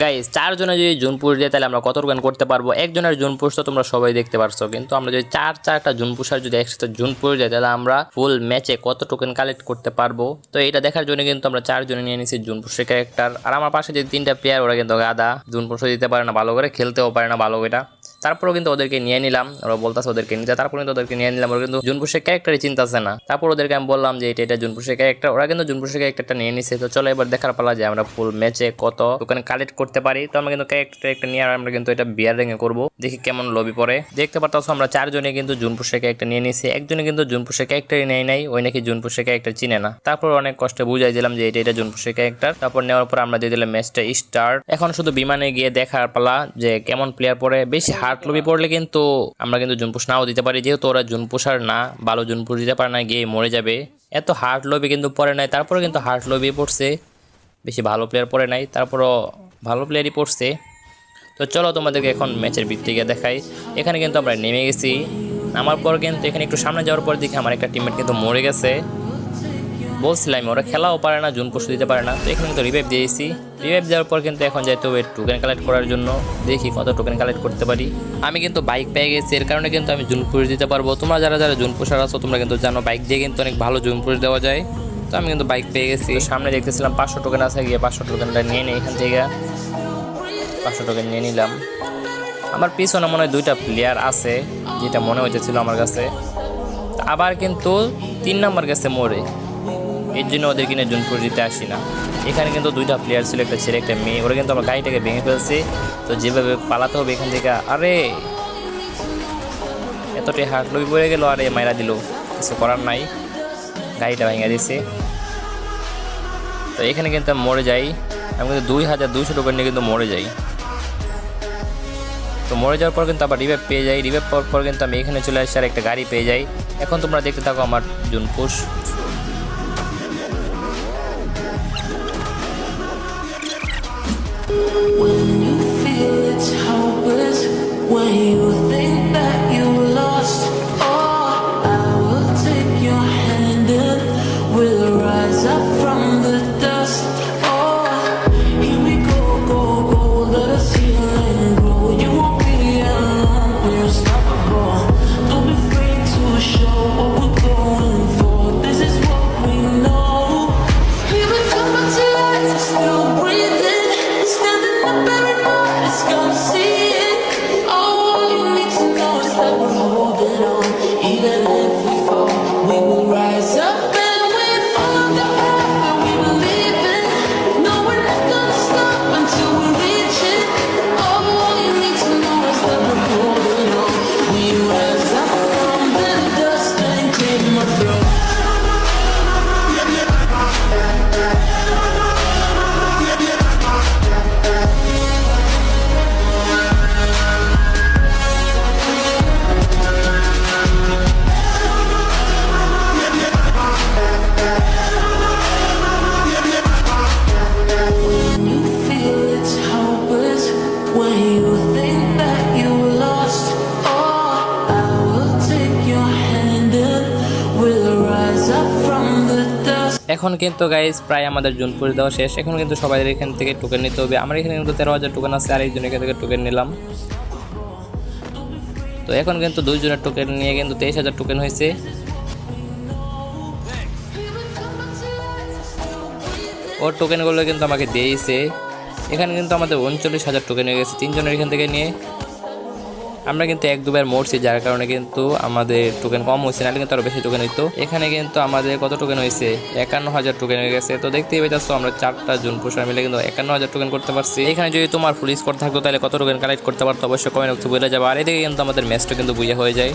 Guys 4 জনে যদি zone push দেয় তাহলে আমরা কত টোকেন করতে পারবো। একজনের জুন পুশ তো তোমরা সবাই দেখতে পারছো, কিন্তু আমরা যদি চারটা জুন পুশার যদি একসাথে জুন পুশ দেয় তাহলে আমরা ফুল ম্যাচে কত টোকেন কালেক্ট করতে পারবো। তো এটা দেখার জন্য কিন্তু আমরা 4 জনে নিয়ে নিছি জুন পুশের ক্যারেক্টার। আর আমার পাশে যে 3টা প্লেয়ার ওরা কিন্তু গাদা, জুন পুশ দিতে পারে না ভালো করে, খেলতেও পারে না ভালো করে। তারপরেও কিন্তু ওদেরকে নিয়ে নিলাম, ওরা বলতেছে ওদেরকে নিতে, তারপর কিন্তু ওদেরকে নিয়ে নিলাম। ওরা কিন্তু জুনপুশের ক্যারেক্টারই চিন্তাছে না। তারপর ওদেরকে আমি বললাম যে এটা জুনপুশের ক্যারেক্টার, ওরা কিন্তু জুনপুশের ক্যারেক্টারটা নিয়ে নিছে। তো চলো এবার দেখার পালা যে আমরা ফুল ম্যাচে কত টোকেন কালেক্ট করতে পারি। তো আমরা কিন্তু ক্যারেক্টার নিয়ে আমরা কিন্তু এটা বিয়ার র্যাঙ্কে করবো, দেখি কেমন লবি পড়ে। দেখতে পারতাম আমরা 4 জনে কিন্তু জুনপুশের ক্যারেক্টার নিয়ে নিছি, একজনে কিন্তু জুনপুশের ক্যারেক্টারই নেই নাই, ওই নাকি জুনপুশের ক্যারেক্টার চিনে না। তারপর অনেক কষ্টে বুঝাই দিলাম যে এটা জুনপুশের ক্যারেক্টার। তারপর নেওয়ার পর আমরা দিয়ে দিলাম ম্যাচটা স্টার্ট। এখন শুধু বিমানে গিয়ে দেখার পালা যে কেমন প্লেয়ার পড়ে। বেশি হার্ড লবি পড়লে কিন্তু আমরা কিন্তু জুনপুশ নাও দিতে পারি, যেহেতু ওরা জুনপুশার না, ভালো জুনপুশ দিতে পারে না, গিয়ে মরে যাবে। এত হার্ড লবি কিন্তু পড়ে নাই, তারপরে কিন্তু হার্ড লবি পড়ছে, বেশি ভালো প্লেয়ার পড়ে নাই, তারপরও ভালো প্লেয়ারই পড়ছে। তো চলো তোমাদেরকে এখন ম্যাচের ভিত্তি গিয়ে দেখাই। এখানে কিন্তু আমরা নেমে গেছি, নামার পর কিন্তু এখানে একটু সামনে যাওয়ার পর দেখি আমার একটা টিমমেট কিন্তু মরে গেছে। বলছিলাম ওরা খেলাও পারে না, জুন পুশ দিতে পারে না। তো এখানে কিন্তু রিভাইভ দিয়েছি, রিভাইভ দেওয়ার পর কিন্তু এখন যাইতে হবে টোকেন কালেক্ট করার জন্য, দেখি কত টোকেন কালেক্ট করতে পারি। আমি কিন্তু বাইক পেয়ে গেছি, এর কারণে কিন্তু আমি জুন পুশ দিতে পারবো। তোমরা যারা যারা জুন পুশার আছো তোমরা কিন্তু জানো বাইক দিয়ে কিন্তু অনেক ভালো জুন পুশ দেওয়া যায়। তো আমি কিন্তু বাইক পেয়ে গেছি, সামনে দেখতেছিলাম 500 টোকেন আছে, গিয়ে 500 টোকেনটা নিয়ে নিই এখান থেকে। 500 টোকেন নিয়ে নিলাম। আমার পিছনে মনে হয় 2টা প্লেয়ার আছে, যেটা মনে হইতেছিল আমার কাছে। আবার কিন্তু 3 নাম্বার গেছে মোড়ে, এর জন্য ওদের কিনে জুনপুর দিতে আসি না। এখানে কিন্তু 2টা প্লেয়ার ছিল, একটা ছেলে একটা মেয়ে। ওরা কিন্তু আমার গাড়িটাকে ভেঙে ফেলছে, তো যেভাবে পালাতে হবে এখান থেকে। আরে এতটাই হার্ড লবি পড়ে গেল, আরে মাইরা দিল, কিছু করার নাই, গাড়িটা ভেঙে দিছে। তো এখানে কিন্তু আমি মরে যাই, আমি কিন্তু 2200 টোকেন নিয়ে কিন্তু মরে যাই। তো মরে যাওয়ার পর কিন্তু আবার রিভাইভ পেয়ে যাই, রিভাইভ পাওয়ার পর কিন্তু আমি এখানে চলে আসি আর একটা গাড়ি পেয়ে যাই। এখন তোমরা দেখতে থাকো আমার zone push. When you feel it's hopeless, when you think that you lost, oh, I will take your hand and we'll rise up from the dust. Oh, here we go, go, go, let us heal and grow. You won't be alone, we're unstoppable. Don't be afraid to show what we're going for. This is what we know. We will come back to life, still breathing. Standing up every night, it's gonna see it. All you need to know is that we're holding on. Even if we fall, we will rise up and we follow the path that we believe in. No, we're not gonna stop until we reach it. All you need to know is that we're holding on. We rise up from the dust and claim our throne. এখন কিন্তু guys প্রায় আমাদের zone push দেওয়া শেষ। এখন কিন্তু সবাই এখান থেকে টোকেন নিতে হবে। আমার এখানে কিন্তু 13,000 টোকেন আছে, আর একজন এখান থেকে টোকেন নিলাম। তো এখন কিন্তু 2 জনের টোকেন নিয়ে কিন্তু 23,000 টোকেন হয়েছে। ওর টোকেনগুলো কিন্তু আমাকে দিয়েছে। এখানে কিন্তু আমাদের 39,000 টোকেন হয়ে গেছে 3 জনের এখান থেকে নিয়ে। আমরা কিন্তু 1-2 বার মরছি, যার কারণে কিন্তু আমাদের টোকেন কম হয়েছে, নাহলে কিন্তু আরো বেশি টোকেন হইতো। এখানে কিন্তু আমাদের কত টোকেন হয়েছে, 51,000 টোকেন হয়ে গেছে। তো দেখতেই পেয়েছো আমরা 4টা জুন পুশার মিলে কিন্তু 51,000 টোকেন করতে পারছি। এখানে যদি তোমার ফুল স্কোর থাকতো তাহলে কত টোকেন কালেক্ট করতে পারতো অবশ্যই কমেন্ট বক্সে বলে যাবে। আর এদিকে কিন্তু আমাদের ম্যাচটা কিন্তু বুঝে হয়ে যায়।